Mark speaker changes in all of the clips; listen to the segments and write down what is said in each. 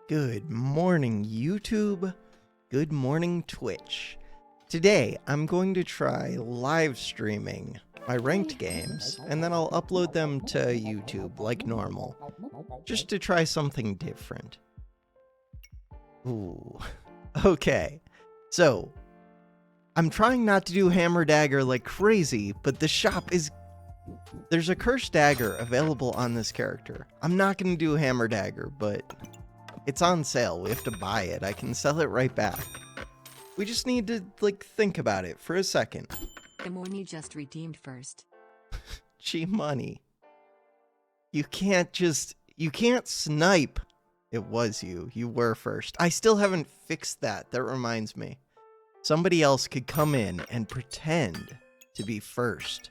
Speaker 1: Good morning, YouTube. Good morning, Twitch. Today, I'm going to try live streaming my ranked games, and then I'll upload them to YouTube like normal, just to try something different. Ooh, okay. So, I'm trying not to do hammer dagger like crazy, but the shop is... There's a cursed dagger available on this character. I'm not going to do hammer dagger, but it's on sale. We have to buy it. I can sell it right back. We just need to, think about it for a second.
Speaker 2: The one you just redeemed first.
Speaker 1: G-Money. You can't snipe. It was you. You were first. I still haven't fixed that. That reminds me. Somebody else could come in and pretend to be first,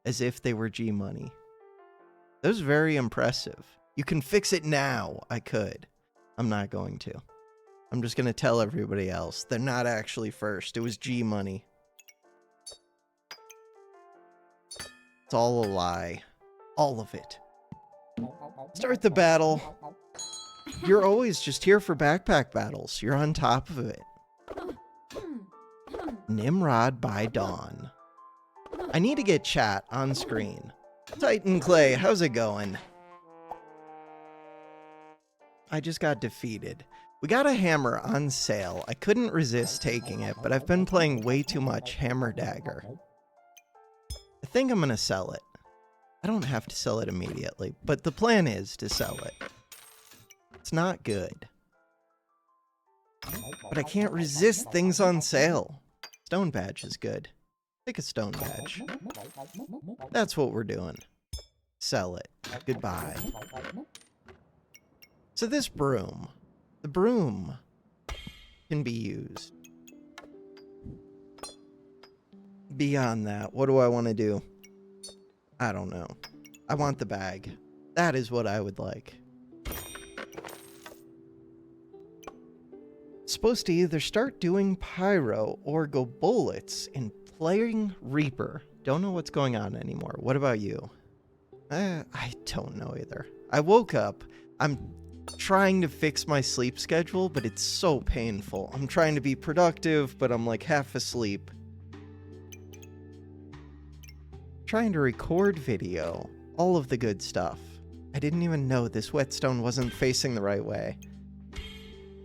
Speaker 1: as if they were G-Money. That was very impressive. You can fix it now. I could. I'm not going to. I'm just going to tell everybody else. They're not actually first. It was G-Money. It's all a lie. All of it. Start the battle. You're always just here for backpack battles. You're on top of it. Nimrod by Dawn. I need to get chat on screen. Titan Clay, how's it going? I just got defeated. We got a hammer on sale. I couldn't resist taking it, but I've been playing way too much hammer dagger. I think I'm gonna sell it. I don't have to sell it immediately, but the plan is to sell it. It's not good. But I can't resist things on sale. Stone badge is good. Take a stone badge. That's what we're doing. Sell it. Goodbye. So this broom. The broom can be used. Beyond that, what do I want to do? I don't know. I want the bag. That is what I would like. Supposed to either start doing pyro or go bullets in playing Reaper. Don't know what's going on anymore. What about you? I don't know either. I woke up. I'm trying to fix my sleep schedule, but it's so painful. I'm trying to be productive, but I'm like half asleep. Trying to record video. All of the good stuff. I didn't even know this whetstone wasn't facing the right way.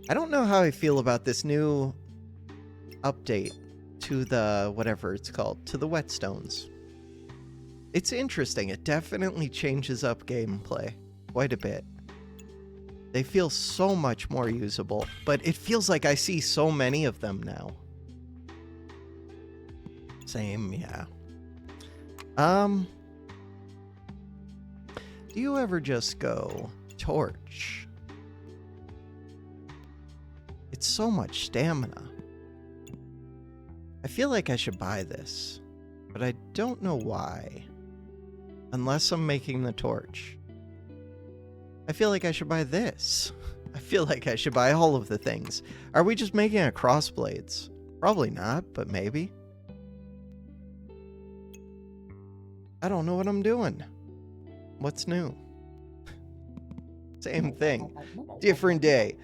Speaker 1: I don't know how I feel about this new update to the, whatever it's called, to the whetstones. It's interesting. It definitely changes up gameplay quite a bit. They feel so much more usable, but it feels like I see so many of them now. Same, yeah. Do you ever just go torch? It's so much stamina. I feel like I should buy this, but I don't know why. Unless I'm making the torch. I feel like I should buy this. I feel like I should buy all of the things. Are we just making a crossblades? Probably not, but maybe. I don't know what I'm doing. What's new? Same thing. Different day.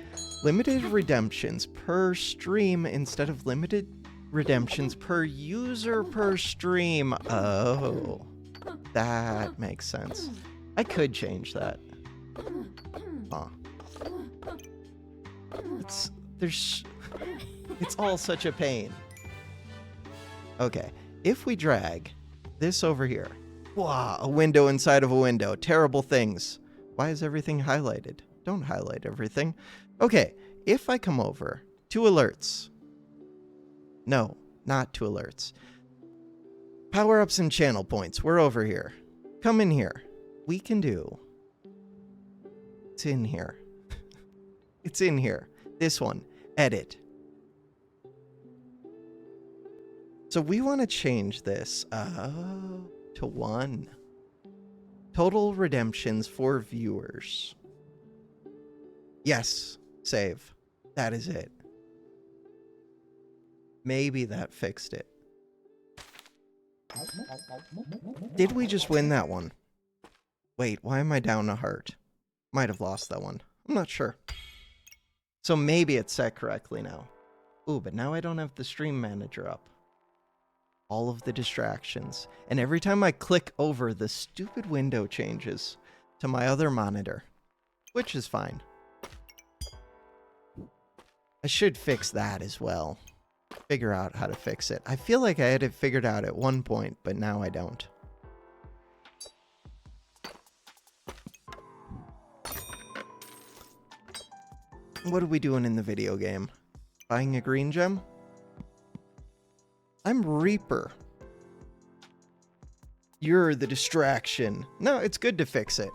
Speaker 1: Limited redemptions per stream instead of limited redemptions per user per stream. Oh, that makes sense. I could change that. Huh. It's all such a pain. Okay, if we drag this over here. Wow, a window inside of a window. Terrible things. Why is everything highlighted? Don't highlight everything. Okay, if I come over to alerts. No, not to alerts. Power-ups and channel points. We're over here. Come in here. We can do... It's in here. It's in here. This one. Edit. So we want to change this to 1. Total redemptions for viewers. Yes. Save. That is it. Maybe that fixed it. Did we just win that one? Wait, why am I down a heart? Might have lost that one. I'm not sure. So maybe it's set correctly now. Ooh, but now I don't have the stream manager up. All of the distractions. And every time I click over, the stupid window changes to my other monitor, which is fine. I should fix that as well. Figure out how to fix it. I feel like I had it figured out at one point, but now I don't. What are we doing in the video game? Buying a green gem? I'm Reaper. You're the distraction. No, it's good to fix it.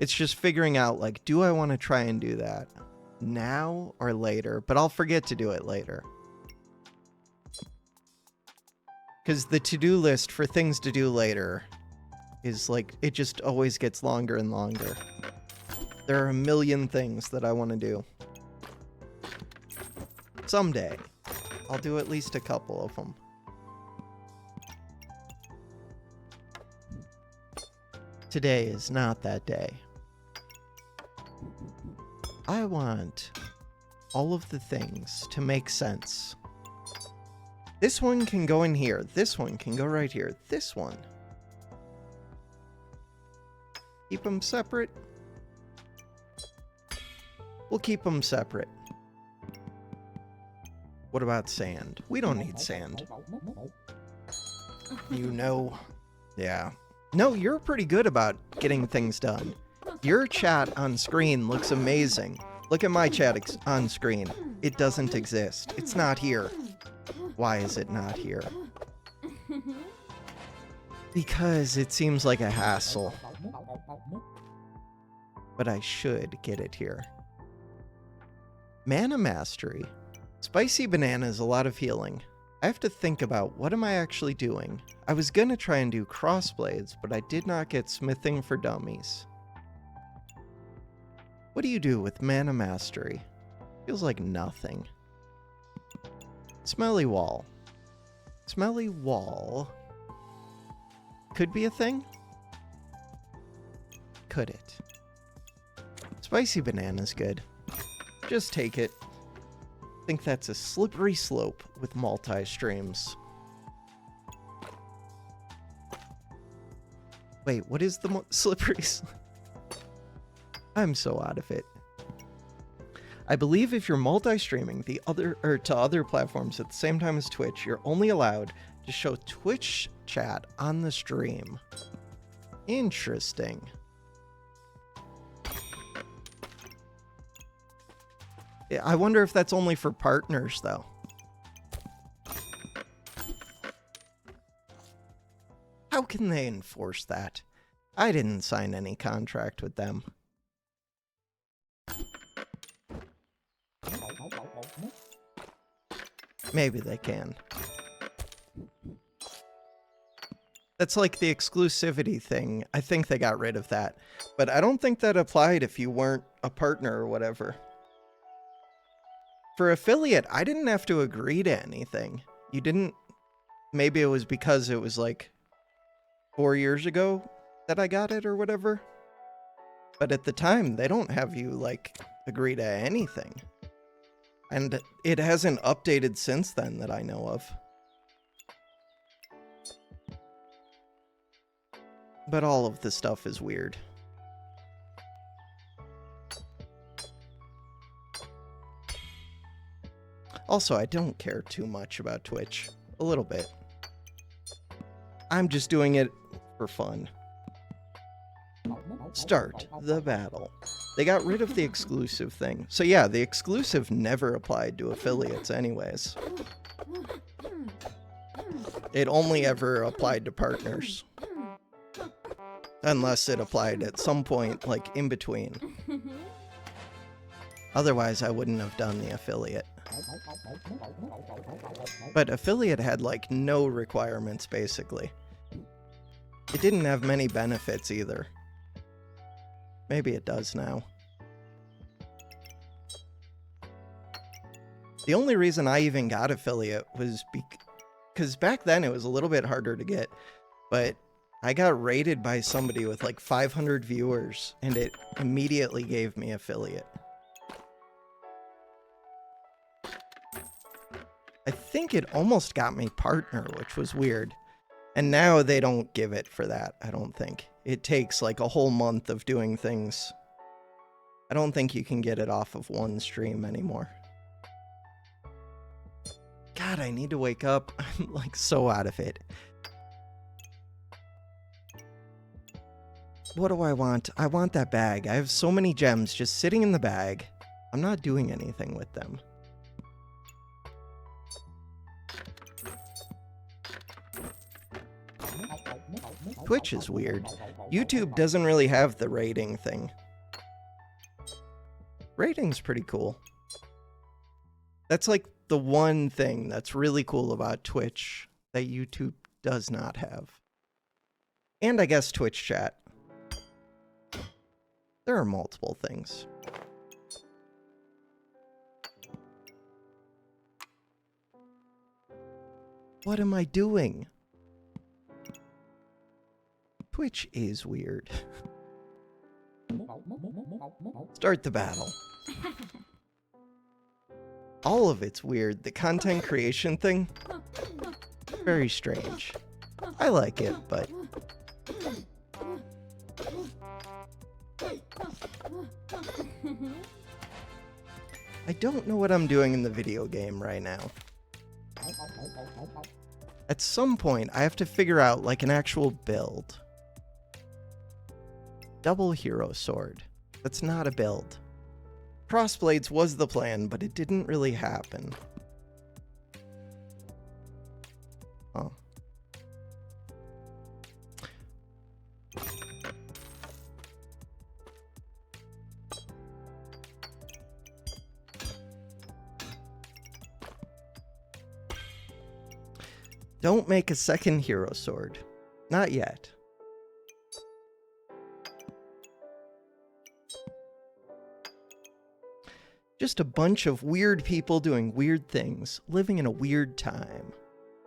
Speaker 1: It's just figuring out, like, do I want to try and do that now or later? But I'll forget to do it later. Because the to-do list for things to do later is like, it just always gets longer and longer. There are a million things that I want to do. Someday, I'll do at least a couple of them. Today is not that day. I want all of the things to make sense. This one can go in here. This one can go right here. This one. Keep them separate. We'll keep them separate. What about sand? We don't need sand. You know. Yeah. No, you're pretty good about getting things done. Your chat on screen looks amazing. Look at my chat on screen. It doesn't exist. It's not here. Why is it not here? Because it seems like a hassle. But I should get it here. Mana Mastery. Spicy banana is a lot of healing. I have to think about what am I actually doing. I was gonna try and do crossblades, but I did not get smithing for dummies. What do you do with Mana Mastery? Feels like nothing. Smelly wall. Smelly wall. Could be a thing? Could it? Spicy banana's good. Just take it. I think that's a slippery slope with multi-streams. Wait, what is the slippery slope? I'm so out of it. I believe if you're multi-streaming to other platforms at the same time as Twitch, you're only allowed to show Twitch chat on the stream. Interesting. I wonder if that's only for partners, though. How can they enforce that? I didn't sign any contract with them. Maybe they can. That's like the exclusivity thing. I think they got rid of that. But I don't think that applied if you weren't a partner or whatever. For affiliate, I didn't have to agree to anything. You didn't... Maybe it was because it was like 4 years ago that I got it or whatever. But at the time, they don't have you, like, agree to anything. And it hasn't updated since then that I know of. But all of the stuff is weird. Also, I don't care too much about Twitch. A little bit. I'm just doing it for fun. Start the battle. They got rid of the exclusive thing. So yeah, the exclusive never applied to affiliates anyways. It only ever applied to partners. Unless it applied at some point, like, in between. Otherwise, I wouldn't have done the affiliate. But affiliate had, like, no requirements, basically. It didn't have many benefits, either. Maybe it does now. The only reason I even got affiliate was because back then it was a little bit harder to get, but I got rated by somebody with like 500 viewers, and it immediately gave me affiliate. I think it almost got me partner, which was weird. And now they don't give it for that, I don't think. It takes like a whole month of doing things. I don't think you can get it off of one stream anymore. God, I need to wake up. I'm like so out of it. What do I want? I want that bag. I have so many gems just sitting in the bag. I'm not doing anything with them. Twitch is weird. YouTube doesn't really have the rating thing. Rating's pretty cool. That's like the one thing that's really cool about Twitch that YouTube does not have. And I guess Twitch chat. There are multiple things. What am I doing? Twitch is weird. Start the battle. All of it's weird. The content creation thing, very strange. I like it, but... I don't know what I'm doing in the video game right now. At some point, I have to figure out like an actual build. Double hero sword. That's not a build. Crossblades was the plan, but it didn't really happen. Oh. Don't make a second hero sword. Not yet. Just a bunch of weird people doing weird things, living in a weird time.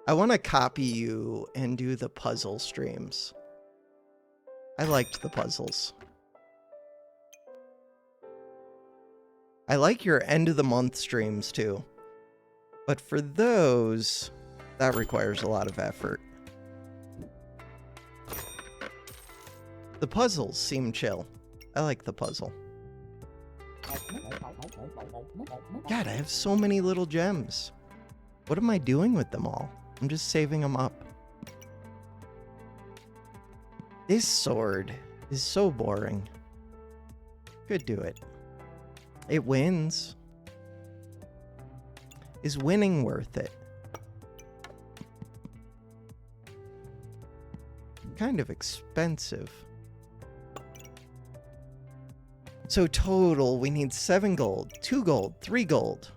Speaker 1: I want to copy you and do the puzzle streams. I liked the puzzles. I like your end of the month streams too. But for those, that requires a lot of effort. The puzzles seem chill. I like the puzzle. God, I have so many little gems. What am I doing with them all? I'm just saving them up. This sword is so boring. Could do it. It wins. Is winning worth it? Kind of expensive. So total, we need 7 gold, 2 gold, 3 gold,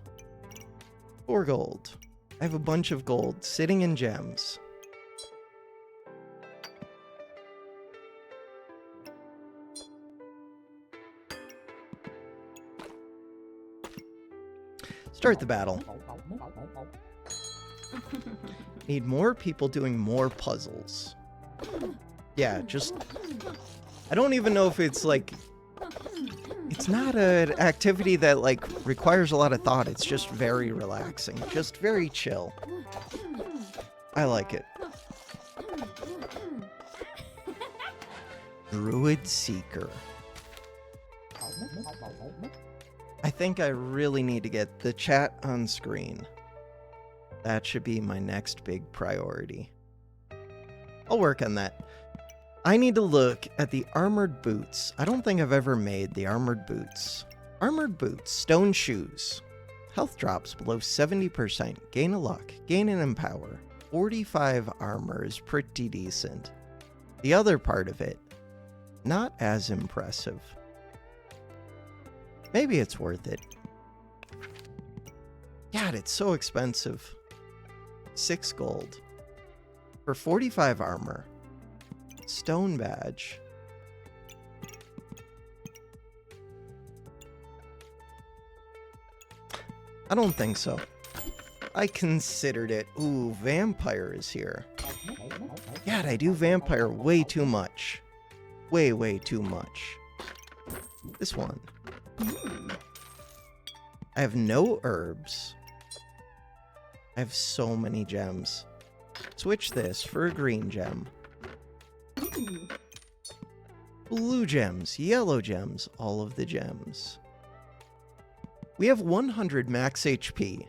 Speaker 1: 4 gold. I have a bunch of gold sitting in gems. Start the battle. Need more people doing more puzzles. Yeah, just... I don't even know if it's like... It's not an activity that like requires a lot of thought. It's just very relaxing. Just very chill. I like it. Druid Seeker. I think I really need to get the chat on screen. That should be my next big priority. I'll work on that. I need to look at the armored boots. I don't think I've ever made the armored boots. Armored boots, stone shoes. Health drops below 70%. Gain a luck. Gain an empower. 45 armor is pretty decent. The other part of it, not as impressive. Maybe it's worth it. God, it's so expensive. 6 gold. For 45 armor. Stone badge. I don't think so. I considered it. Ooh, vampire is here. God, I do vampire way too much. Way too much. This one. I have no herbs. I have so many gems. Switch this for a green gem. Blue gems, yellow gems, all of the gems. We have 100 max HP.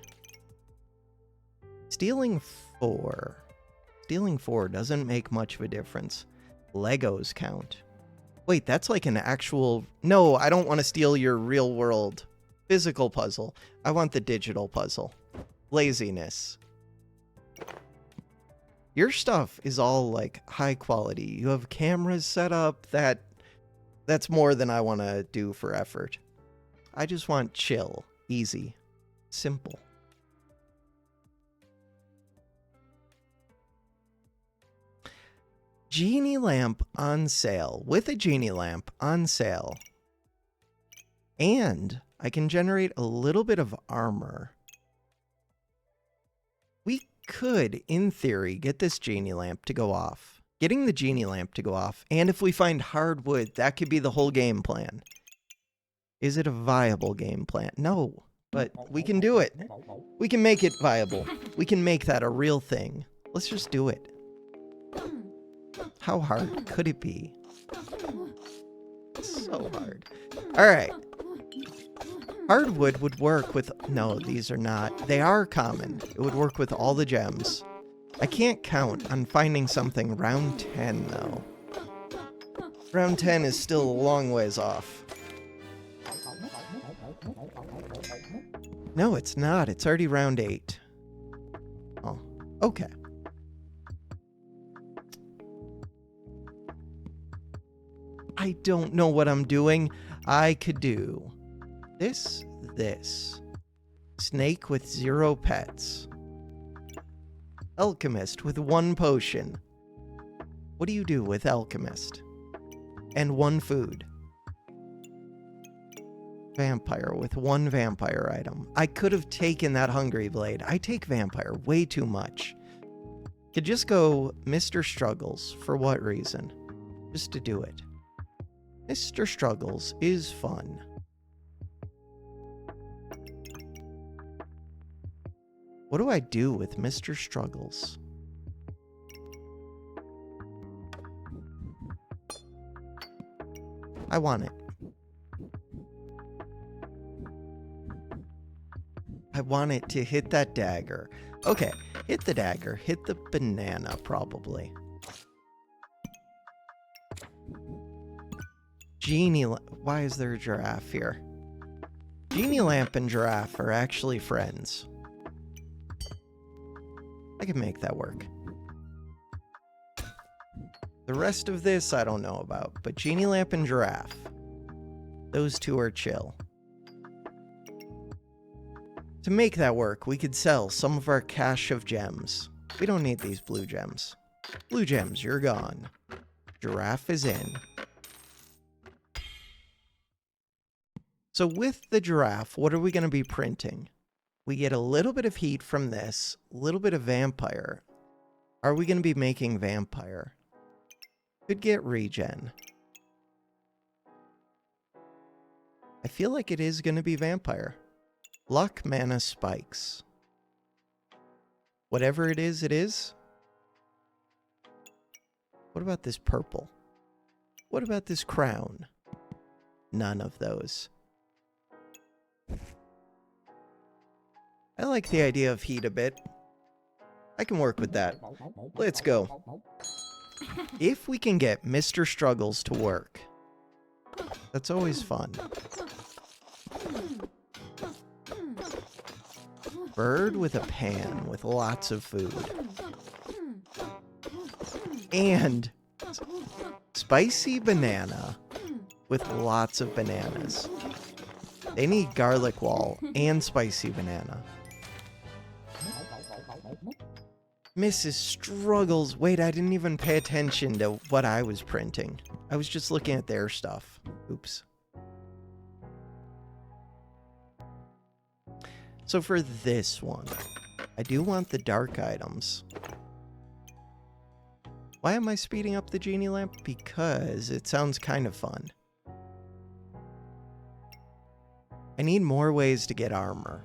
Speaker 1: Stealing 4. Stealing 4 doesn't make much of a difference. Legos count. Wait, that's like an actual... No, I don't want to steal your real world physical puzzle. I want the digital puzzle. Laziness. Your stuff is all like high quality. You have cameras set up. That's more than I want to do for effort. I just want chill, easy, simple. Genie lamp on sale. With a genie lamp on sale. And I can generate a little bit of armor. We could, in theory, get this genie lamp to go off. Getting the genie lamp to go off, and if we find hardwood, that could be the whole game plan. Is it a viable game plan? No, but we can do it. We can make it viable. We can make that a real thing. Let's just do it. How hard could it be? So hard. All right. Hardwood would work with... No, these are not. They are common. It would work with all the gems. I can't count on finding something round 10, though. Round 10 is still a long ways off. No, it's not. It's already round 8. Oh, okay. I don't know what I'm doing. I could do this. Snake with 0 pets. Alchemist with 1 potion. What do you do with Alchemist? And 1 food. Vampire with 1 vampire item. I could have taken that Hungry Blade. I take Vampire way too much. Could just go Mr. Struggles. For what reason? Just to do it. Mr. Struggles is fun. What do I do with Mr. Struggles? I want it. I want it to hit that dagger. Okay, hit the dagger. Hit the banana, probably. Genie lamp. Why is there a giraffe here? Genie lamp and giraffe are actually friends. I can make that work. The rest of this I don't know about, but genie lamp and giraffe. Those two are chill. To make that work, we could sell some of our cache of gems. We don't need these blue gems. Blue gems, you're gone. Giraffe is in. So with the giraffe, what are we going to be printing? We get a little bit of heat from this, a little bit of vampire. Are we going to be making vampire? Could get regen. I feel like it is going to be vampire. Luck, mana, spikes. Whatever it is, it is. What about this purple? What about this crown? None of those. I like the idea of heat a bit. I can work with that. Let's go. If we can get Mr. Struggles to work, that's always fun. Bird with a pan with lots of food. And spicy banana with lots of bananas. They need garlic wall and spicy banana. Mrs. Struggles. Wait, I didn't even pay attention to what I was printing. I was just looking at their stuff. Oops. So for this one, I do want the dark items. Why am I speeding up the genie lamp? Because it sounds kind of fun. I need more ways to get armor.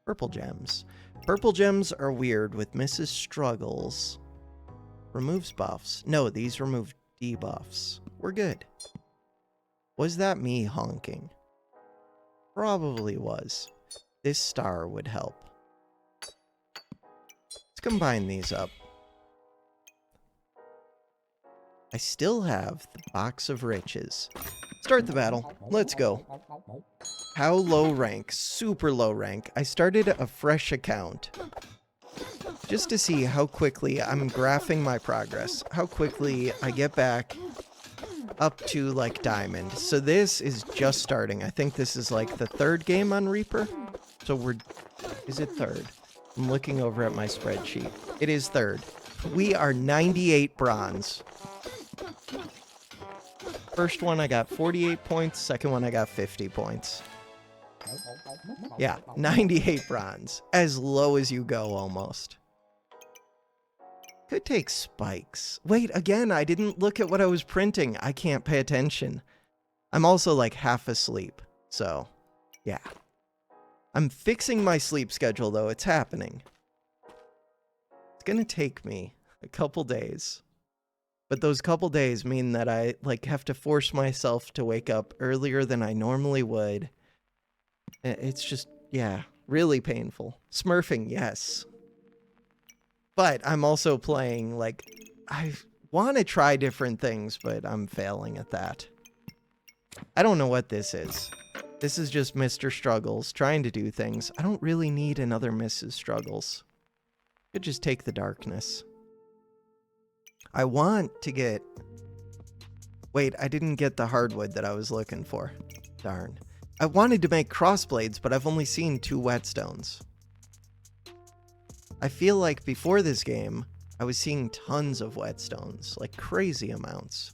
Speaker 1: Purple gems. Purple gems are weird with Mrs. Struggles. Removes buffs. No, these remove debuffs. We're good. Was that me honking? Probably was. This star would help. Let's combine these up. I still have the box of riches. Start the battle. Let's go. How low rank? Super low rank. I started a fresh account just to see how quickly I'm graphing my progress. How quickly I get back up to like diamond. So this is just starting. I think this is like the third game on Reaper. So is it third? I'm looking over at my spreadsheet. It is third. We are 98 bronze. First one I got 48 points, second one I got 50 points. Yeah, 98 bronze. As low as you go almost. Could take spikes. Wait, again, I didn't look at what I was printing. I can't pay attention. I'm also like half asleep, so yeah. I'm fixing my sleep schedule though, it's happening. It's gonna take me a couple days. But those couple days mean that I like have to force myself to wake up earlier than I normally would. It's just, yeah, really painful. Smurfing, yes. But I'm also playing, like, I want to try different things, but I'm failing at that. I don't know what this is. This is just Mr. Struggles trying to do things. I don't really need another Mrs. Struggles. Could just take the darkness. I want to get... Wait, I didn't get the hardwood that I was looking for. Darn. I wanted to make crossblades, but I've only seen 2 whetstones. I feel like before this game, I was seeing tons of whetstones, like crazy amounts.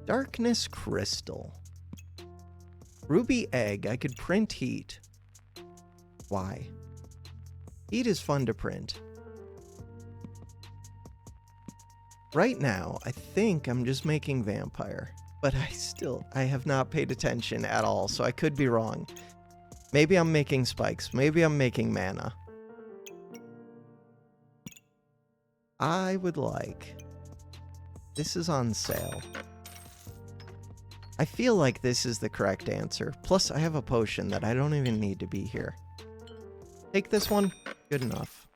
Speaker 1: Darkness crystal. Ruby egg, I could print heat. Why? Heat is fun to print. Right now, I think I'm just making vampire, but I have not paid attention at all, so I could be wrong. Maybe I'm making spikes, maybe I'm making mana. I would like... This is on sale. I feel like this is the correct answer. Plus, I have a potion that I don't even need to be here. Take this one. Good enough.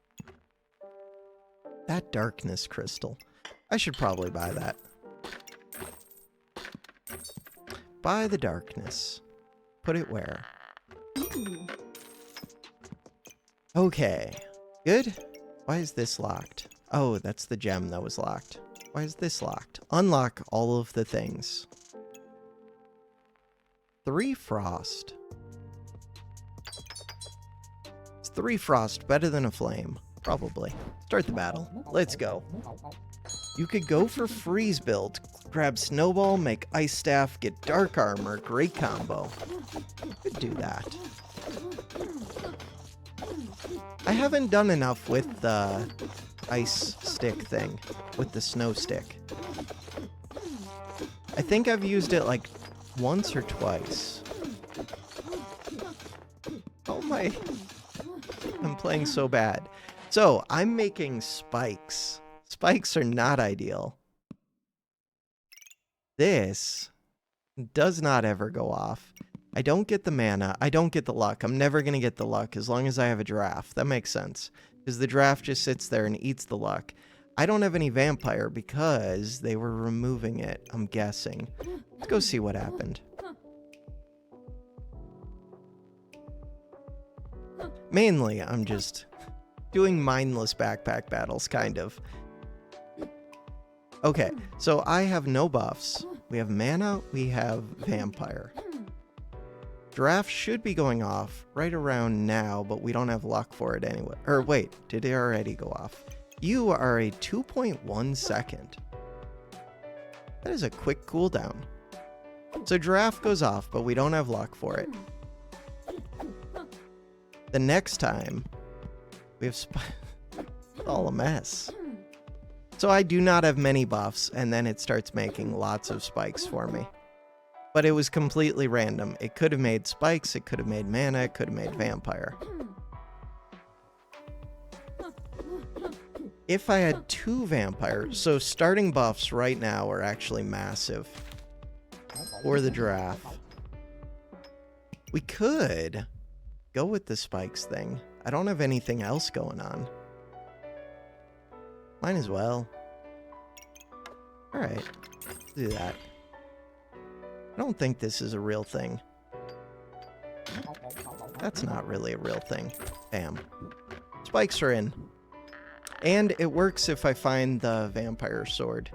Speaker 1: That darkness crystal. I should probably buy that. Buy the darkness. Put it where? Okay. Good. Why is this locked? Oh, that's the gem that was locked. Why is this locked? Unlock all of the things. 3 frost. Is 3 frost better than a flame? Probably. Start the battle. Let's go. You could go for freeze build. Grab snowball, make ice staff, get dark armor. Great combo. Could do that. I haven't done enough with the ice stick thing. With the snow stick. I think I've used it like once or twice. Oh my... I'm playing so bad. So, I'm making spikes. Spikes are not ideal. This does not ever go off. I don't get the mana. I don't get the luck. I'm never going to get the luck as long as I have a giraffe. That makes sense. Because the giraffe just sits there and eats the luck. I don't have any vampire because they were removing it, I'm guessing. Let's go see what happened. Mainly, I'm just doing mindless backpack battles, kind of. Okay, so I have no buffs. We have mana, we have vampire. Giraffe should be going off right around now, but we don't have luck for it anyway. Or wait, did it already go off? You are a 2.1 second. That is a quick cooldown. So giraffe goes off, but we don't have luck for it. The next time, we have all a mess. So I do not have many buffs, and then it starts making lots of spikes for me. But it was completely random. It could have made spikes, it could have made mana, it could have made vampire. If I had 2 vampires, so starting buffs right now are actually massive for the giraffe. We could go with the spikes thing. I don't have anything else going on. Might as well. Alright, let's do that. I don't think this is a real thing. That's not really a real thing. Bam. Spikes are in. And it works if I find the vampire sword.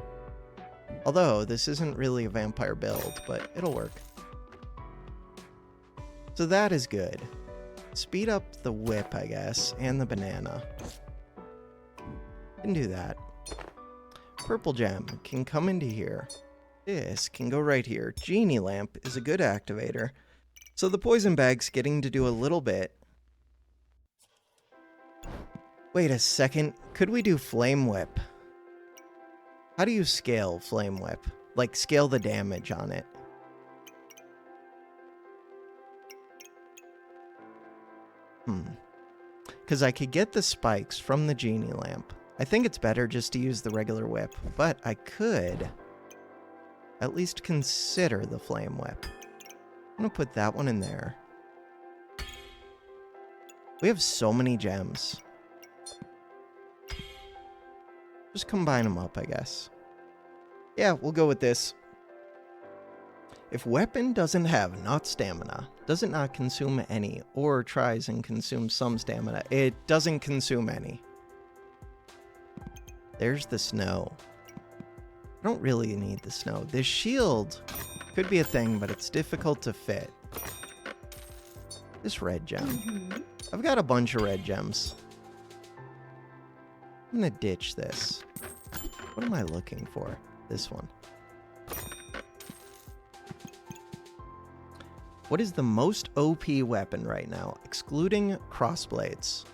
Speaker 1: Although, this isn't really a vampire build, but it'll work. So that is good. Speed up the whip, I guess, and the banana. Can do that. Purple gem can come into here. This can go right here. Genie lamp is a good activator. So the poison bag's getting to do a little bit. Wait a second. Could we do flame whip? How do you scale flame whip? Like, scale the damage on it. Because I could get the spikes from the genie lamp. I think it's better just to use the regular whip, but I could at least consider the flame whip. I'm gonna put that one in there. We have so many gems. Just combine them up, I guess. Yeah, we'll go with this. If weapon doesn't have not stamina, does it not consume any, or tries and consumes some stamina, it doesn't consume any. There's the snow. I don't really need the snow. This shield could be a thing, but it's difficult to fit. This red gem. I've got a bunch of red gems. I'm gonna ditch this. What am I looking for? This one. What is the most OP weapon right now, excluding crossblades?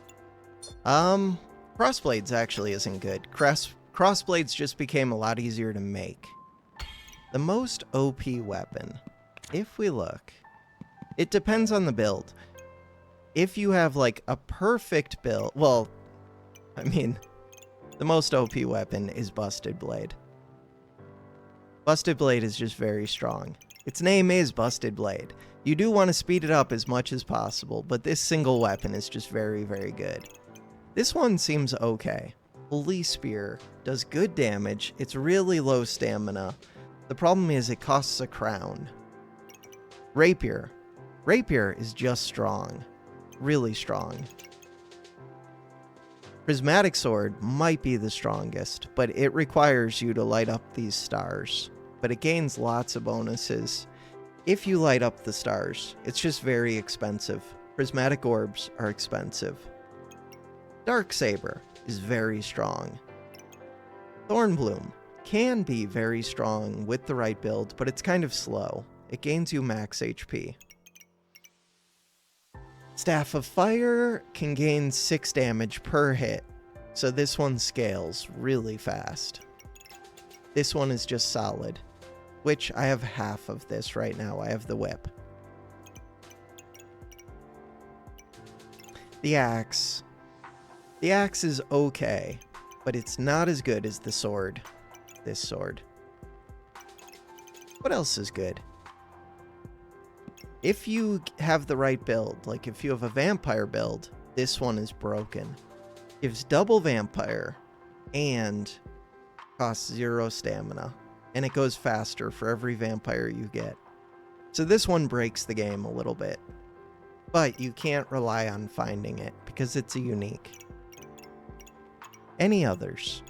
Speaker 1: Crossblades actually isn't good. Crossblades just became a lot easier to make. The most OP weapon, if we look, it depends on the build. If you have like a perfect build, well, I mean, the most OP weapon is Busted Blade. Busted Blade is just very strong. Its name is Busted Blade. You do want to speed it up as much as possible, but this single weapon is just very, very good. This one seems okay. Holy Spear does good damage. It's really low stamina. The problem is it costs a crown. Rapier. Rapier is just strong. Really strong. Prismatic Sword might be the strongest, but it requires you to light up these stars. But it gains lots of bonuses if you light up the stars. It's just very expensive. Prismatic Orbs are expensive. Darksaber is very strong. Thornbloom can be very strong with the right build, but it's kind of slow. It gains you max HP. Staff of Fire can gain 6 damage per hit, so this one scales really fast. This one is just solid, which I have half of this right now. I have the whip. The axe. The axe is okay, but it's not as good as the sword. This sword. What else is good? If you have the right build, like if you have a vampire build, this one is broken. Gives double vampire and costs 0 stamina. And it goes faster for every vampire you get. So this one breaks the game a little bit. But you can't rely on finding it because it's a unique. Any others?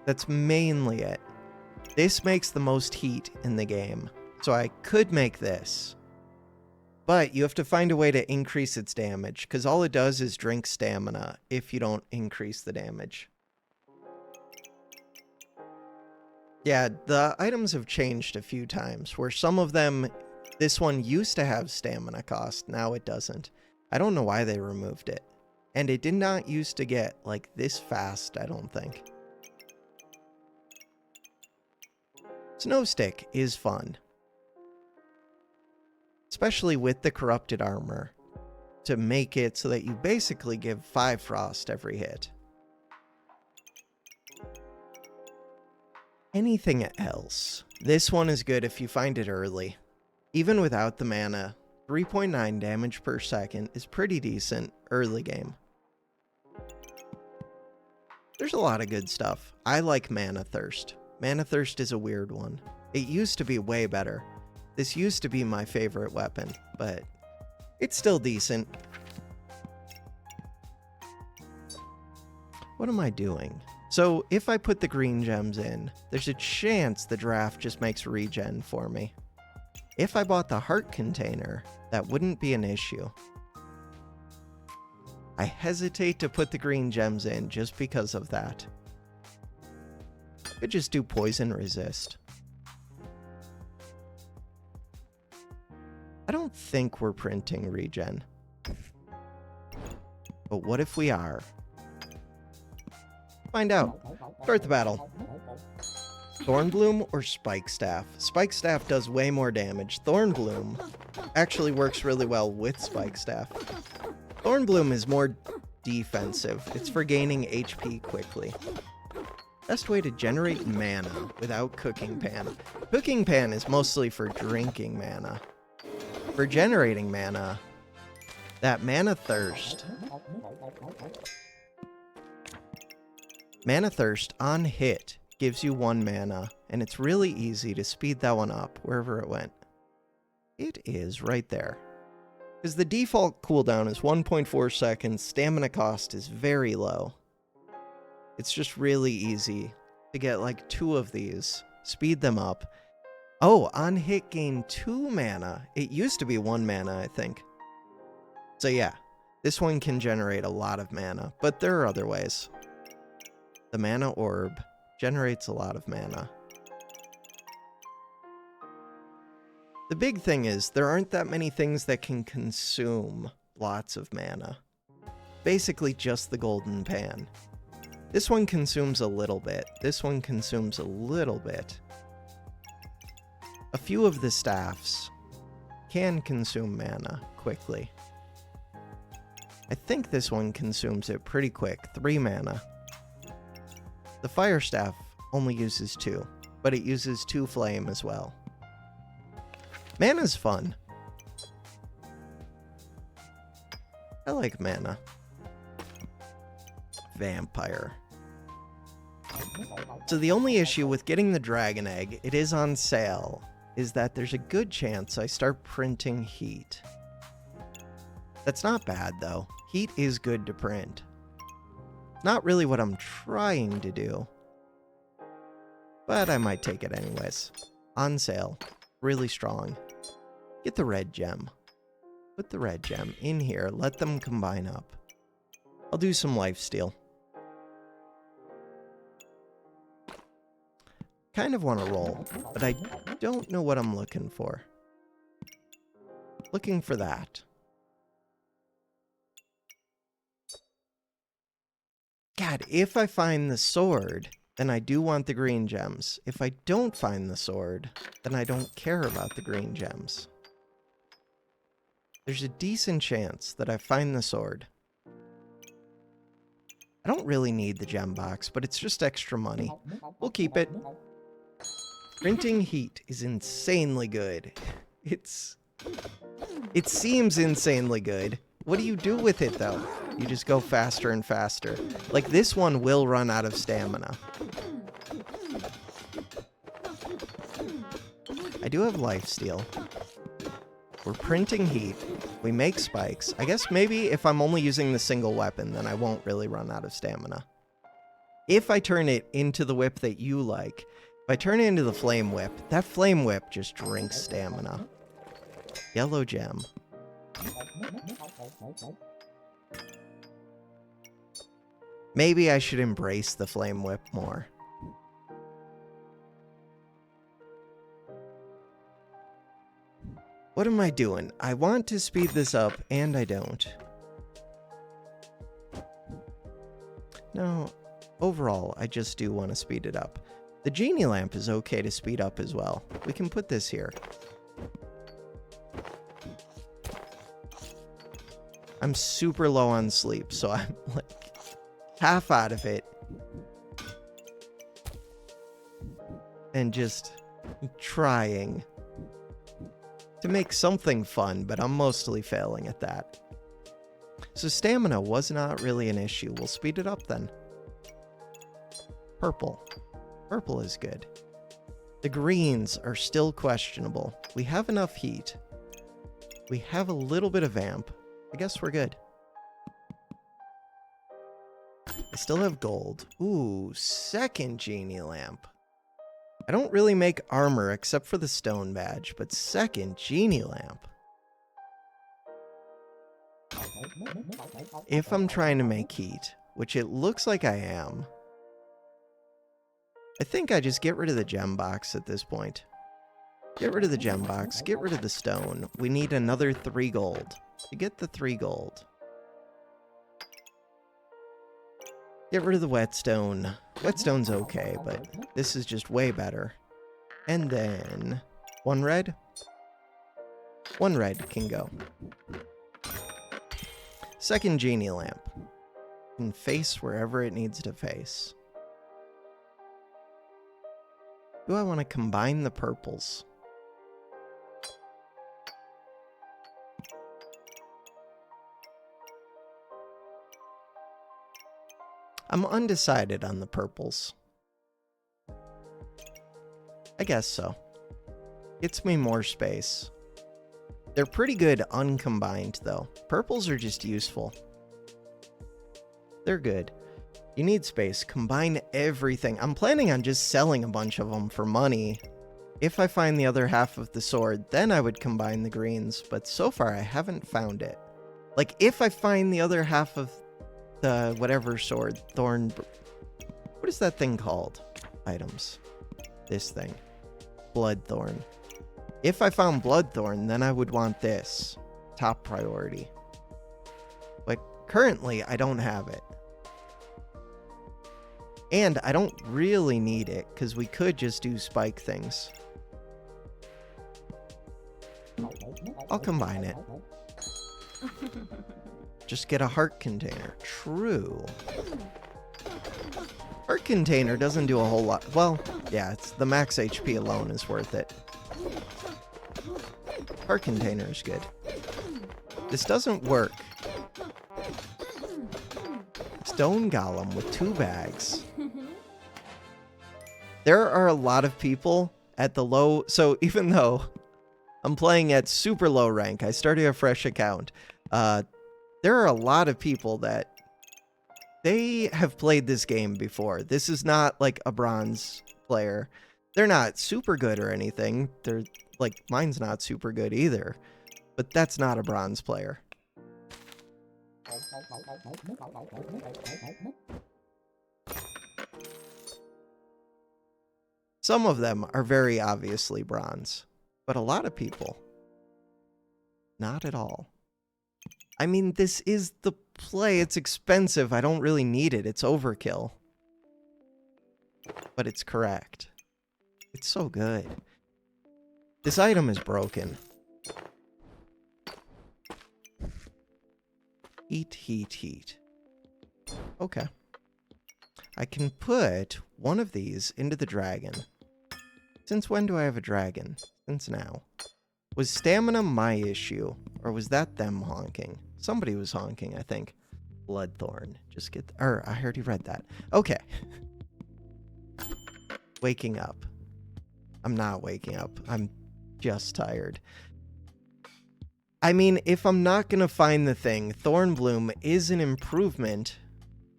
Speaker 1: That's mainly it. This makes the most heat in the game. So I could make this. But you have to find a way to increase its damage, because all it does is drink stamina if you don't increase the damage. Yeah, the items have changed a few times, where some of them, this one used to have stamina cost, now it doesn't. I don't know why they removed it. And it did not used to get, like, this fast, I don't think. Snow Stick is fun. especially with the corrupted armor, to make it so that you basically give 5 frost every hit. Anything else? This one is good if you find it early. Even without the mana, 3.9 damage per second is pretty decent early game. There's a lot of good stuff. I like Mana Thirst. Mana Thirst is a weird one. It used to be way better. This used to be my favorite weapon, but it's still decent. What am I doing? So if I put the green gems in, there's a chance the draft just makes regen for me. If I bought the heart container, that wouldn't be an issue. I hesitate to put the green gems in just because of that. I could just do poison resist. I don't think we're printing regen. But what if we are? Find out. Start the battle. Thornbloom or Spike Staff? Spike Staff does way more damage. Thornbloom actually works really well with Spike Staff. Thornbloom is more defensive. It's for gaining HP quickly. Best way to generate mana without Cooking Pan. Cooking Pan is mostly for drinking mana. For generating mana, that Mana Thirst. Mana Thirst on hit gives you 1 mana, and it's really easy to speed that one up wherever it went. It is right there. Because the default cooldown is 1.4 seconds, stamina cost is very low. It's just really easy to get like 2 of these, speed them up. Oh, on hit gain 2 mana. It used to be 1 mana, I think. So yeah, this one can generate a lot of mana, but there are other ways. The Mana Orb generates a lot of mana. The big thing is, there aren't that many things that can consume lots of mana. Basically just the Golden Pan. This one consumes a little bit. This one consumes a little bit. A few of the staffs can consume mana quickly. I think this one consumes it pretty quick, 3 mana. The Fire Staff only uses 2, but it uses 2 flame as well. Mana's fun. I like mana. Vampire. So the only issue with getting the Dragon Egg, it is on sale, is that there's a good chance I start printing heat. That's not bad though. Heat is good to print. Not really what I'm trying to do, but I might take it anyways. On sale. Really strong. Get the red gem. Put the red gem in here. Let them combine up. I'll do some lifesteal. Kind of want to roll, but I don't know what I'm looking for. Looking for that. God, if I find the sword, then I do want the green gems. If I don't find the sword, then I don't care about the green gems. There's a decent chance that I find the sword. I don't really need the gem box, but it's just extra money. We'll keep it. Printing heat is insanely good. It seems insanely good. What do you do with it, though? You just go faster and faster. Like, this one will run out of stamina. I do have lifesteal. We're printing heat. We make spikes. I guess maybe if I'm only using the single weapon, then I won't really run out of stamina. If I turn it into the whip that you like, if I turn it into the flame whip, that flame whip just drinks stamina. Yellow gem. Maybe I should embrace the flame whip more. What am I doing? I want to speed this up, and I don't. No, overall, I just do want to speed it up. The genie lamp is okay to speed up as well. We can put this here. I'm super low on sleep, so I'm like half out of it. And just trying to make something fun, but I'm mostly failing at that. So stamina was not really an issue. We'll speed it up then. Purple. Purple is good. The greens are still questionable. We have enough heat. We have a little bit of amp. I guess we're good. I still have gold. Ooh, second genie lamp. I don't really make armor except for the stone badge, but second genie lamp. If I'm trying to make heat, which it looks like I am, I think I just get rid of the gem box at this point. Get rid of the gem box, get rid of the stone. We need another 3 gold. To get the 3 gold, get rid of the whetstone. Whetstone's okay, but this is just way better. And then 1 red. 1 red can go. Second genie lamp can face wherever it needs to face. Do I want to combine the purples? I'm undecided on the purples. I guess so. Gets me more space. They're pretty good uncombined, though. Purples are just useful. They're good. You need space. Combine everything. I'm planning on just selling a bunch of them for money. If I find the other half of the sword, then I would combine the greens, but so far I haven't found it. Like, if I find the other half of the whatever sword, thorn... What is that thing called? Items. This thing. Bloodthorn. If I found Bloodthorn, then I would want this. Top priority. But currently, I don't have it. And I don't really need it, because we could just do spike things. I'll combine it. Just get a heart container. True. Heart container doesn't do a whole lot. Well, yeah, it's the max HP alone is worth it. Heart container is good. This doesn't work. Stone golem with 2 bags. There are a lot of people at the low... So even though I'm playing at super low rank, I started a fresh account. There are a lot of people that they have played this game before. This is not like a bronze player. They're not super good or anything. They're like, mine's not super good either. But that's not a bronze player. Some of them are very obviously bronze. But a lot of people, not at all. I mean, this is the play. It's expensive. I don't really need it. It's overkill. But it's correct. It's so good. This item is broken. Heat, heat, heat. Okay. I can put one of these into the dragon. Since when do I have a dragon? Since now. Was stamina my issue? Or was that them honking? Somebody was honking, I think. Bloodthorn. Just get... I already read that. Okay. Waking up. I'm not waking up. I'm just tired. I mean, if I'm not gonna find the thing, Thornbloom is an improvement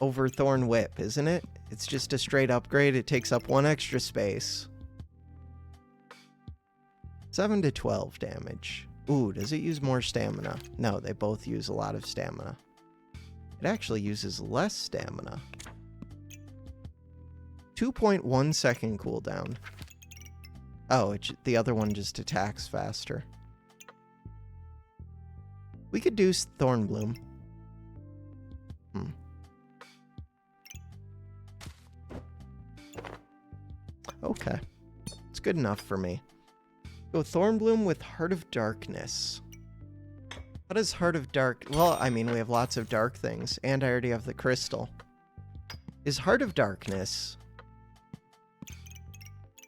Speaker 1: over Thorn Whip, isn't it? It's just a straight upgrade. It takes up 1 extra space. 7 to 12 damage. Ooh, does it use more stamina? No, they both use a lot of stamina. It actually uses less stamina. 2.1 second cooldown. Oh, the other one just attacks faster. We could do Thornbloom. Okay. It's good enough for me. Go Thornbloom with Heart of Darkness. How does Heart of Dark... Well, I mean, we have lots of dark things, and I already have the crystal. Is Heart of Darkness...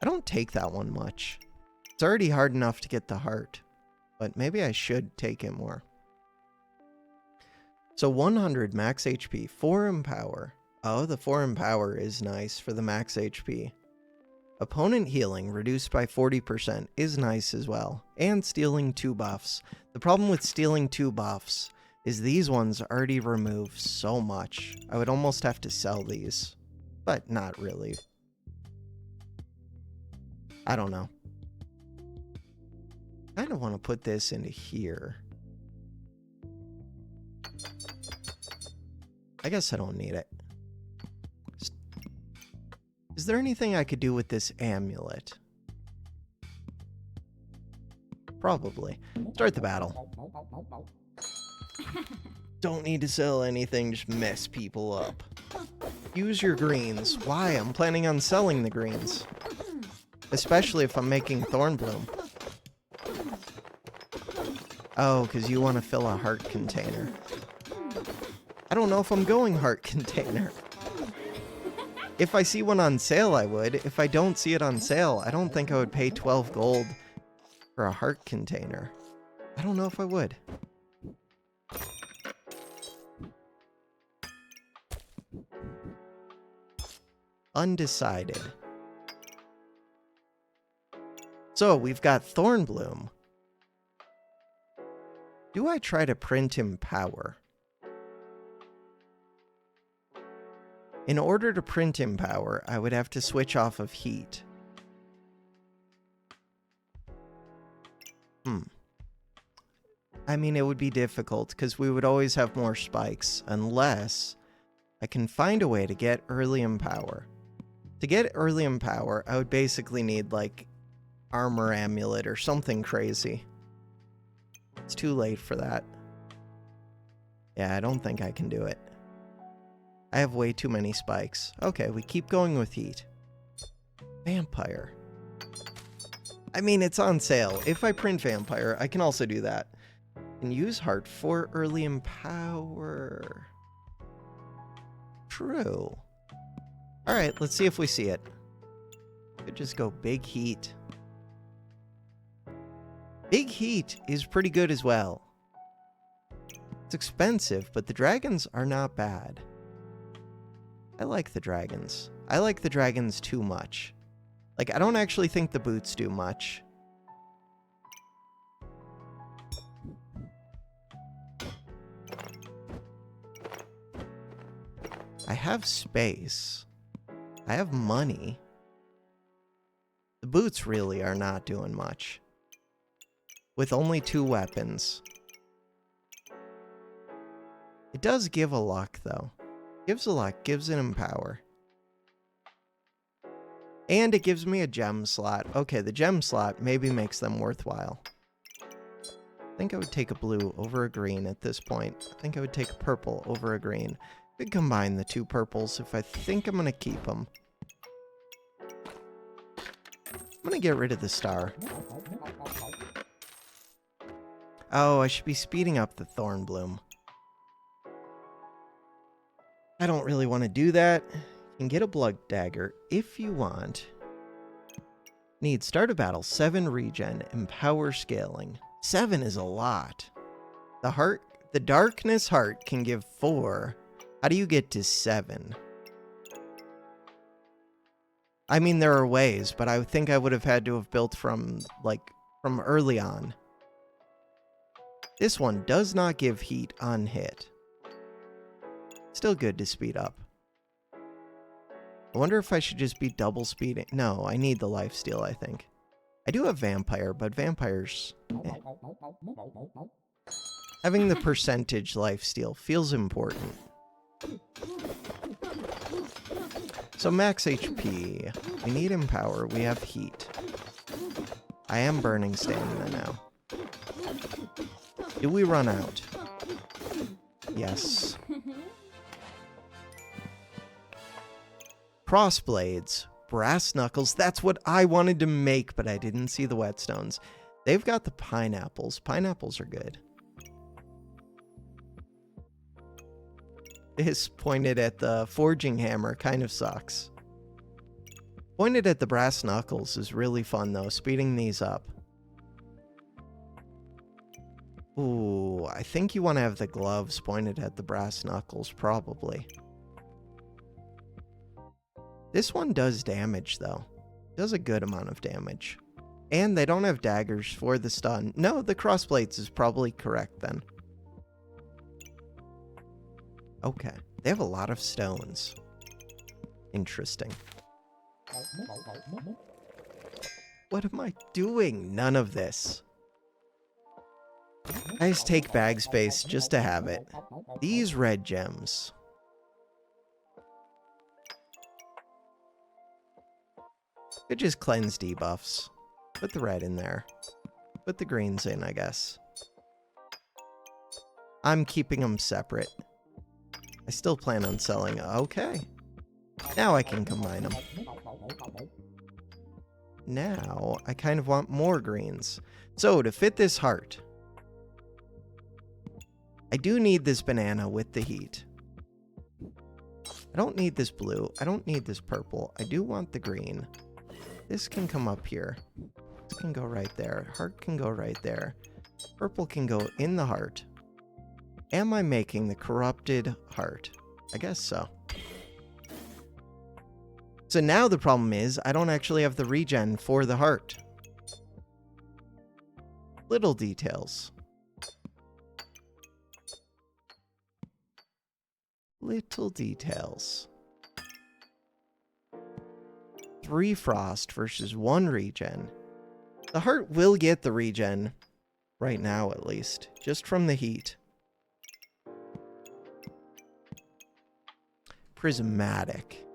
Speaker 1: I don't take that one much. It's already hard enough to get the heart, but maybe I should take it more. So 100 max HP, 4 Empower. Oh, the 4 Empower is nice for the max HP. Opponent healing reduced by 40% is nice as well. And stealing 2 buffs. The problem with stealing 2 buffs is these ones already remove so much. I would almost have to sell these, but not really. I don't know. I kind of want to put this into here. I guess I don't need it. Is there anything I could do with this amulet? Probably. Start the battle. Don't need to sell anything, just mess people up. Use your greens. Why? I'm planning on selling the greens. Especially if I'm making Thornbloom. Oh, because you want to fill a heart container. I don't know if I'm going heart container. If I see one on sale, I would. If I don't see it on sale, I don't think I would pay 12 gold for a heart container. I don't know if I would. Undecided. So, we've got Thornbloom. Do I try to print Empower? In order to print Empower, I would have to switch off of Heat. I mean, it would be difficult, because we would always have more spikes, unless I can find a way to get early Empower. To get early Empower, I would basically need, like, Armor Amulet or something crazy. It's too late for that. Yeah, I don't think I can do it. I have way too many spikes. Okay, we keep going with Heat. Vampire. I mean, it's on sale. If I print Vampire, I can also do that. And use Heart for early Empower. True. Alright, let's see if we see it. Could just go Big Heat. Big Heat is pretty good as well. It's expensive, but the dragons are not bad. I like the dragons. I like the dragons too much. Like, I don't actually think the boots do much. I have space. I have money. The boots really are not doing much. With only 2 weapons. It does give a luck, though. Gives a luck, gives an Empower. And it gives me a gem slot. Okay, the gem slot maybe makes them worthwhile. I think I would take a blue over a green at this point. I think I would take a purple over a green. Could combine the 2 purples if I think I'm going to keep them. I'm going to get rid of the star. Oh, I should be speeding up the Thornbloom. I don't really want to do that. You can get a Blood Dagger if you want. Need start a battle, 7 regen, Empower scaling. 7 is a lot. The Darkness Heart can give 4. How do you get to 7? I mean, there are ways, but I think I would have had to have built from early on. This one does not give heat on hit. Still good to speed up. I wonder if I should just be double speeding. No, I need the lifesteal, I think. I do have Vampire, but Vampires... Having the percentage lifesteal feels important. So max HP. We need Empower. We have Heat. I am burning stamina now. Do we run out? Yes. Crossblades. Brass knuckles. That's what I wanted to make, but I didn't see the whetstones. They've got the pineapples. Pineapples are good. This pointed at the forging hammer kind of sucks. Pointed at the brass knuckles is really fun though, speeding these up. Ooh, I think you want to have the gloves pointed at the brass knuckles, probably. This one does damage though. Does a good amount of damage. And they don't have daggers for the stun. No, the crossblades is probably correct then. Okay. They have a lot of stones. Interesting. What am I doing? None of this. I just take bag space just to have it. These red gems. Could just cleanse debuffs. Put the red in there. Put the greens in, I guess. I'm keeping them separate. I still plan on selling. Okay. Now I can combine them. Now I kind of want more greens. So to fit this heart, I do need this banana with the heat. I don't need this blue. I don't need this purple. I do want the green. This can come up here. This can go right there. Heart can go right there. Purple can go in the heart. Am I making the corrupted heart? I guess so. So now the problem is I don't actually have the regen for the heart. Little details. Little details. 3 frost versus 1 regen. The heart will get the regen. Right now, at least. Just from the heat. Prismatic.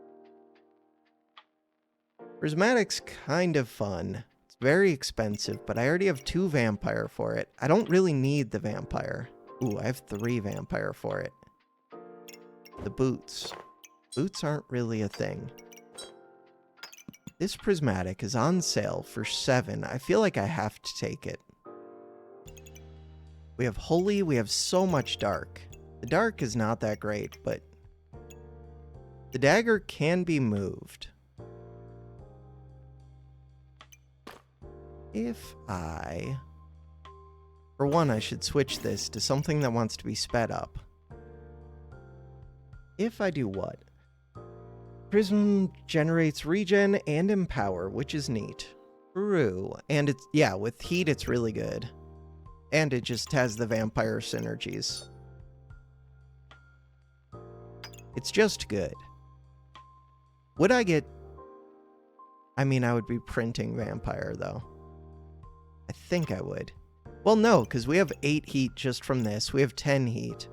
Speaker 1: Prismatic's kind of fun. It's very expensive, but I already have 2 vampire for it. I don't really need the vampire. Ooh, I have 3 vampire for it. The boots. Boots aren't really a thing. This prismatic is on sale for 7. I feel like I have to take it. We have holy, we have so much dark. The dark is not that great, but the dagger can be moved. If I... For one, I should switch this to something that wants to be sped up. If I do what? Prism generates regen and empower, which is neat. True. And it's, yeah, with heat it's really good. And it just has the vampire synergies. It's just good. Would I get... I mean, I would be printing vampire, though. I think I would. Well, no, because we have 8 heat just from this. We have 10 heat.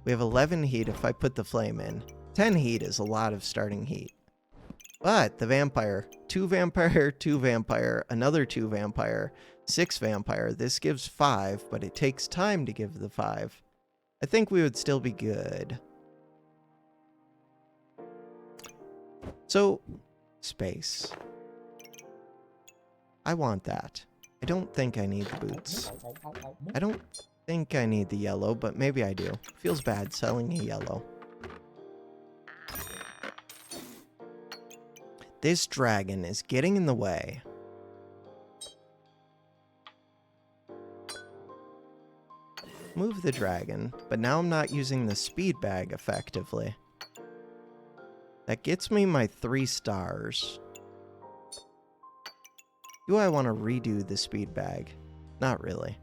Speaker 1: We have 11 heat if I put the flame in. 10 heat is a lot of starting heat. But the vampire, 2 vampire, 2 vampire, another 2 vampire, 6 vampire. This gives 5, but it takes time to give the 5. I think we would still be good. So, space. I want that. I don't think I need the boots. I don't think I need the yellow, but maybe I do. Feels bad selling a yellow. This dragon is getting in the way. Move the dragon, but now I'm not using the speed bag effectively. That gets me my 3 stars. Do I want to redo the speed bag? Not really.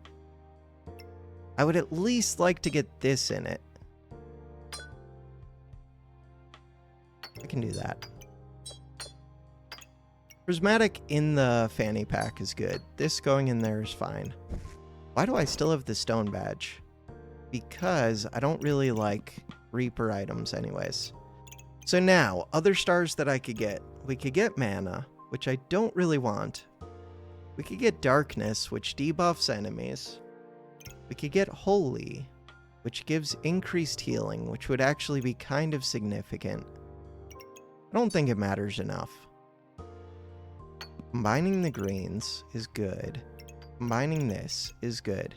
Speaker 1: I would at least like to get this in it. I can do that. Prismatic in the fanny pack is good. This going in there is fine. Why do I still have the stone badge? Because I don't really like Reaper items anyways. So now, other stars that I could get. We could get mana, which I don't really want. We could get darkness, which debuffs enemies. We could get holy, which gives increased healing, which would actually be kind of significant. I don't think it matters enough. Combining the greens is good. Combining this is good.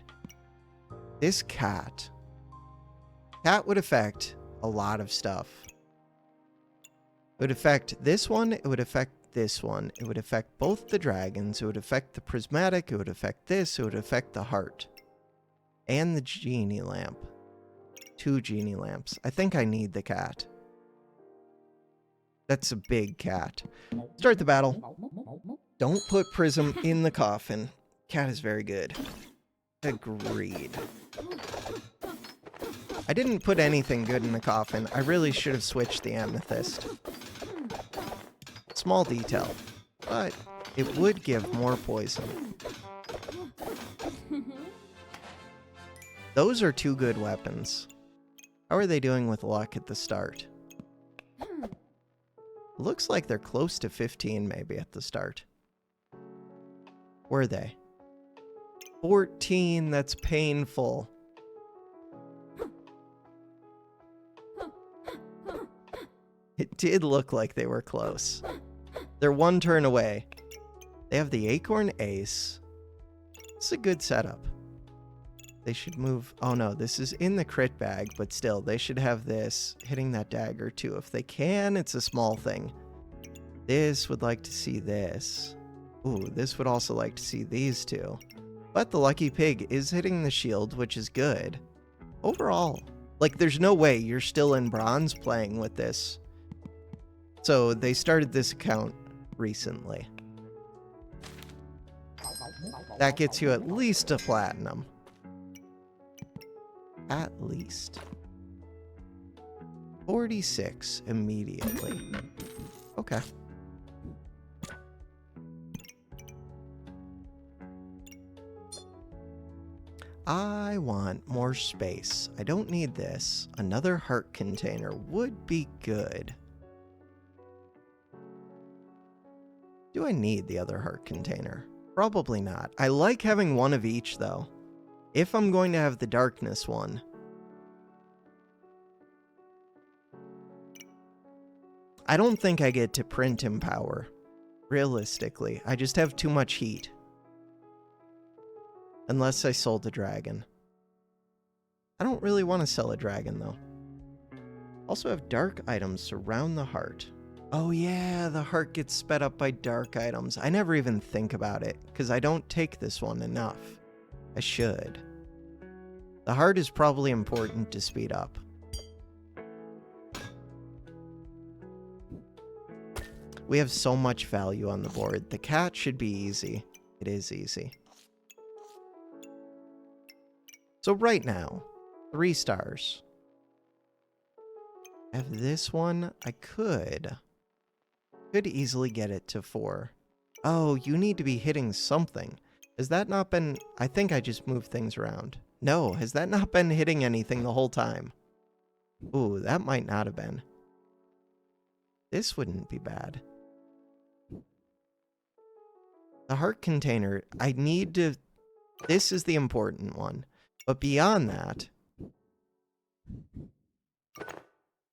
Speaker 1: This cat Cat would affect a lot of stuff. It would affect this one, it would affect this one, it would affect both the dragons, it would affect the prismatic, it would affect this, it would affect the heart. And the genie lamp. 2 genie lamps. I think I need the cat. That's a big cat. Start the battle. Don't put Prism in the coffin. Cat is very good. Agreed. I didn't put anything good in the coffin. I really should have switched the amethyst. Small detail, but it would give more poison. Those are 2 good weapons. How are they doing with luck at the start? Looks like they're close to 15 maybe at the start. Were they? 14, that's painful. It did look like they were close. They're 1 turn away. They have the Acorn Ace. It's a good setup. They should move... Oh no, this is in the crit bag, but still, they should have this hitting that dagger too. If they can, it's a small thing. This would like to see this. Ooh, this would also like to see these 2. But the Lucky Pig is hitting the shield, which is good. Overall, like, there's no way you're still in bronze playing with this. So they started this account recently. That gets you at least a platinum. At least. 46 immediately. Okay. I want more space. I don't need this. Another heart container would be good. Do I need the other heart container? Probably not. I like having 1 of each, though. If I'm going to have the darkness one. I don't think I get to print Empower. Realistically, I just have too much heat. Unless I sold a dragon. I don't really want to sell a dragon, though. Also have dark items surround the heart. Oh yeah, the heart gets sped up by dark items. I never even think about it, because I don't take this one enough. I should. The heart is probably important to speed up. We have so much value on the board. The cat should be easy. It is easy. So right now, 3 stars. I have this one. I could easily get it to 4. Oh, you need to be hitting something. Has that not been... I think I just moved things around. No, has that not been hitting anything the whole time? Ooh, that might not have been. This wouldn't be bad. The heart container, I need to... This is the important one. But beyond that...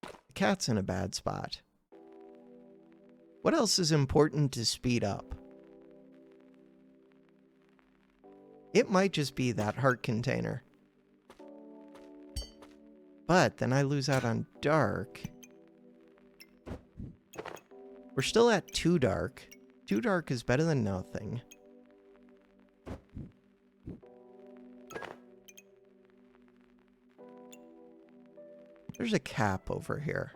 Speaker 1: The cat's in a bad spot. What else is important to speed up? It might just be that heart container. But then I lose out on dark. We're still at 2 dark. 2 dark is better than nothing. There's a cap over here.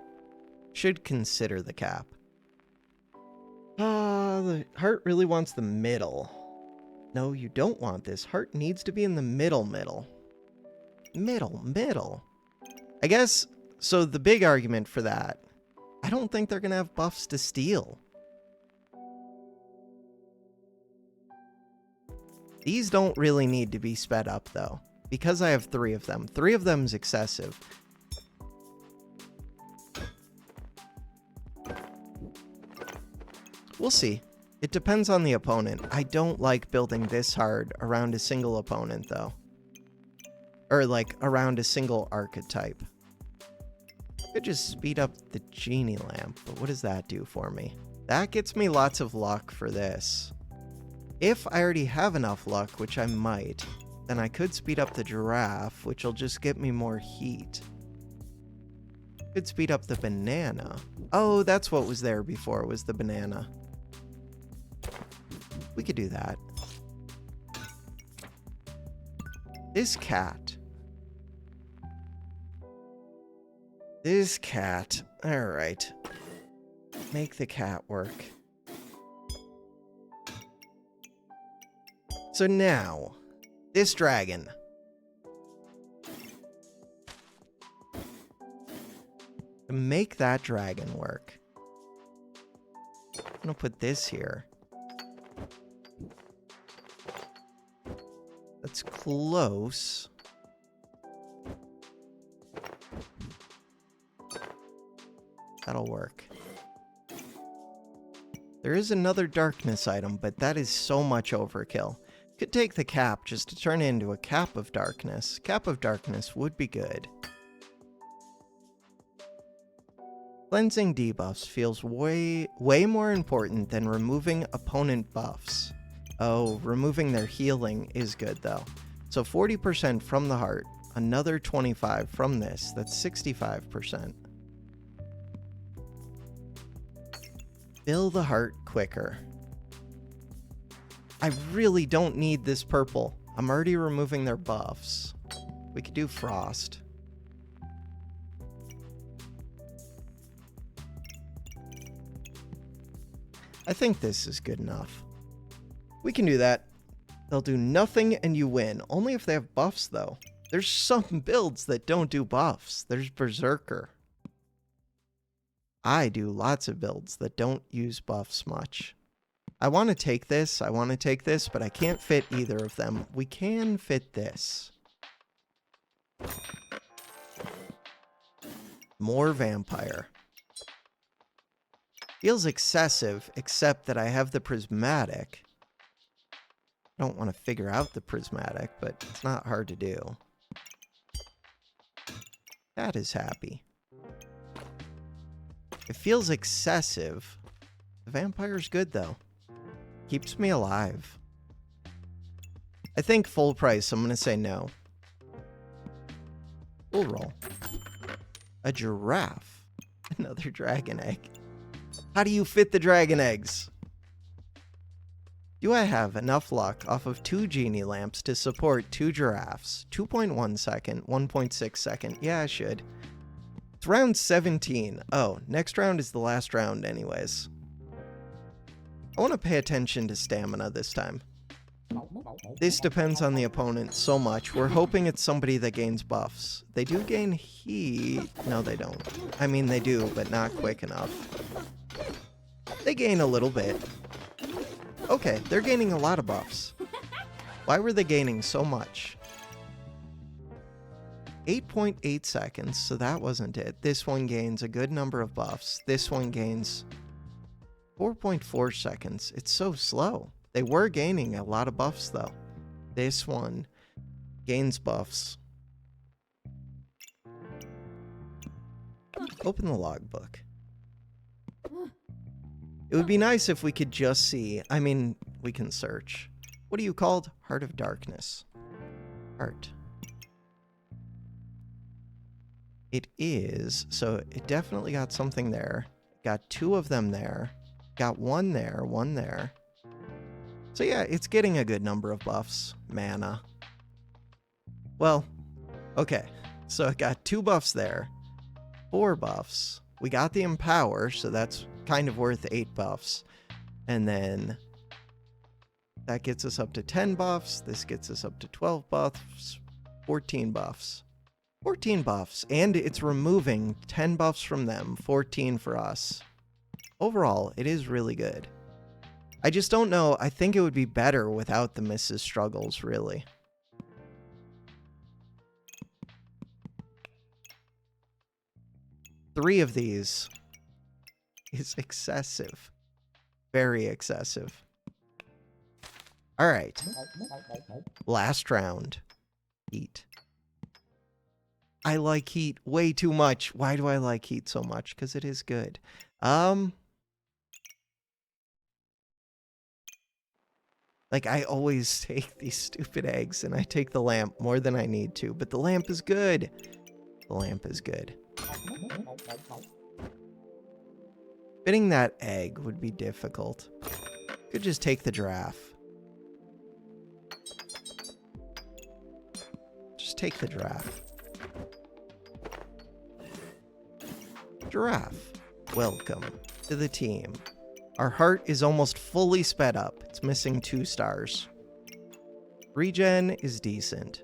Speaker 1: Should consider the cap. The heart really wants the middle. No, you don't want this. Heart needs to be in the middle. Middle. I guess, so the big argument for that, I don't think they're going to have buffs to steal. These don't really need to be sped up, though. Because I have 3 of them. 3 of them is excessive. We'll see. It depends on the opponent. I don't like building this hard around a single opponent, though. Or, like, around a single archetype. I could just speed up the genie lamp, but what does that do for me? That gets me lots of luck for this. If I already have enough luck, which I might, then I could speed up the giraffe, which will just get me more heat. Could speed up the banana. Oh, that's what was there before, was the banana. We could do that. This cat. This cat. Alright. Make the cat work. So now, this dragon. To make that dragon work, I'm gonna put this here. That's close. That'll work. There is another darkness item, but that is so much overkill. Could take the cap just to turn it into a cap of darkness. Cap of darkness would be good. Cleansing debuffs feels way more important than removing opponent buffs. Oh, removing their healing is good though. So 40% from the heart, another 25 from this, that's 65%. Fill the heart quicker. I really don't need this purple. I'm already removing their buffs. We could do frost. I think this is good enough. We can do that. They'll do nothing and you win. Only if they have buffs, though. There's some builds that don't do buffs. There's Berserker. I do lots of builds that don't use buffs much. I want to take this, but I can't fit either of them. We can fit this. More vampire. Feels excessive, except that I have the prismatic. I don't want to figure out the prismatic, but it's not hard to do. That is happy. It feels excessive. The vampire's good, though. Keeps me alive. I think full price, I'm going to say no. Full roll. A giraffe. Another dragon egg. How do you fit the dragon eggs? Do I have enough luck off of 2 genie lamps to support 2 giraffes? 2.1 second, 1.6 second. Yeah, I should. It's round 17. Oh, next round is the last round anyways. I want to pay attention to stamina this time. This depends on the opponent so much. We're hoping it's somebody that gains buffs. They do gain heat. No, they don't. I mean, they do, but not quick enough. They gain a little bit. Okay, they're gaining a lot of buffs. Why were they gaining so much? 8.8 seconds, so that wasn't it. This one gains a good number of buffs. This one gains 4.4 seconds. It's so slow. They were gaining a lot of buffs, though. This one gains buffs. Open the logbook. It would be nice if we could just see. I mean, we can search. What are you called? Heart of Darkness. Heart. It is. So it definitely got something there. Got 2 of them there. Got 1 there, 1 there. So yeah, it's getting a good number of buffs. Mana. Well, okay. So it got 2 buffs there. 4 buffs. We got the Empower, so that's kind of worth 8 buffs. And then that gets us up to 10 buffs. This gets us up to 12 buffs. 14 buffs. 14 buffs. And it's removing 10 buffs from them. 14 for us. Overall, it is really good. I just don't know. I think it would be better without the Mrs. Struggles, really. Three of these is excessive. Very excessive. All right. Last round. Heat. I like heat way too much. Why do I like heat so much? Because it is good. Like, I always take these stupid eggs, and I take the lamp more than I need to, but the lamp is good. The lamp is good. Fitting that egg would be difficult. Could just take the giraffe. Just take the giraffe. Giraffe, welcome to the team. Our heart is almost fully sped up. It's missing 2 stars. Regen is decent.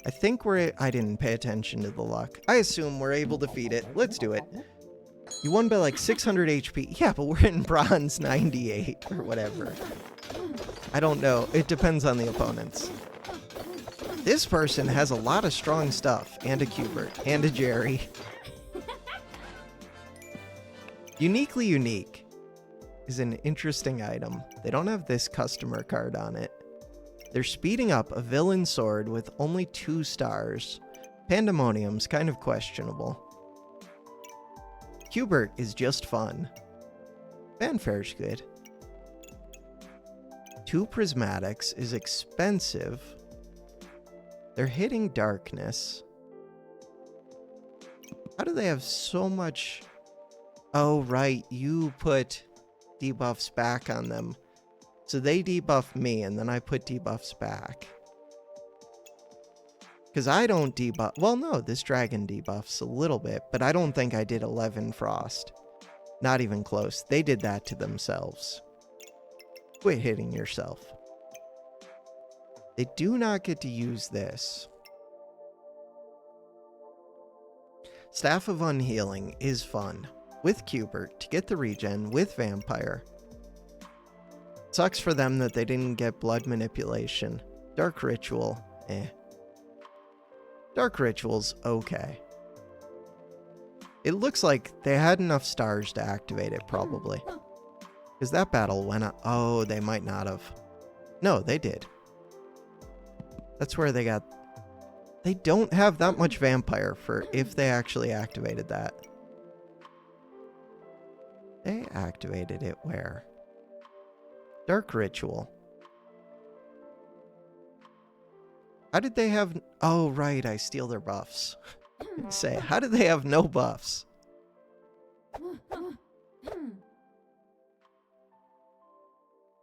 Speaker 1: I think I didn't pay attention to the luck. I assume we're able to feed it. Let's do it. You won by like 600 HP. Yeah, but we're in bronze 98 or whatever. I don't know. It depends on the opponents. This person has a lot of strong stuff. And a Cubert. And a Jerry. Uniquely unique is an interesting item. They don't have this customer card on it. They're speeding up a villain sword with only 2 stars. Pandemonium's kind of questionable. Cubert is just fun. Fanfare's good. 2 prismatics is expensive. They're hitting darkness. How do they have so much? Oh, right. You put debuffs back on them. So they debuff me, and then I put debuffs back. Because I don't debuff... Well, no, this dragon debuffs a little bit, but I don't think I did 11 frost. Not even close. They did that to themselves. Quit hitting yourself. They do not get to use this. Staff of Unhealing is fun. With Cubert to get the regen with Vampire. Sucks for them that they didn't get Blood Manipulation. Dark Ritual, eh. Dark Ritual's okay. It looks like they had enough stars to activate it, probably. Because that battle went up. Oh, they might not have. No, they did. That's where they got... They don't have that much Vampire for if they actually activated that. They activated it where? Dark Ritual. How did they have... Oh, right, I steal their buffs. Say, how did they have no buffs?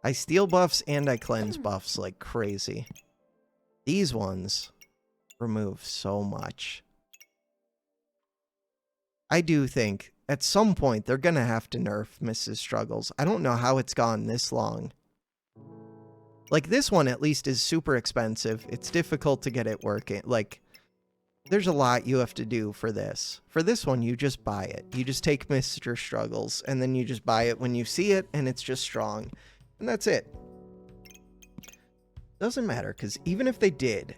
Speaker 1: I steal buffs and I cleanse buffs like crazy. These ones remove so much. I do think at some point they're gonna have to nerf Mrs. Struggles. I don't know how it's gone this long. Like, this one at least is super expensive. It's difficult to get it working. Like, there's a lot you have to do for this. For this one, you just buy it. You just take Mr. Struggles, and then you just buy it when you see it, and it's just strong. And that's it. Doesn't matter, because even if they did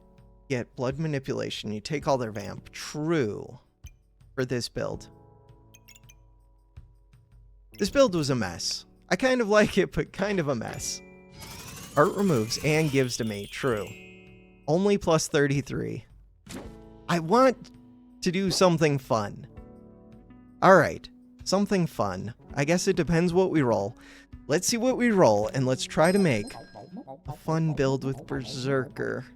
Speaker 1: get Blood Manipulation, you take all their Vamp. True. For this build. This build was a mess. I kind of like it, but kind of a mess. Art removes and gives to me. True. Only plus 33. I want to do something fun. Alright. Something fun. I guess it depends what we roll. Let's see what we roll, and let's try to make a fun build with Berserker.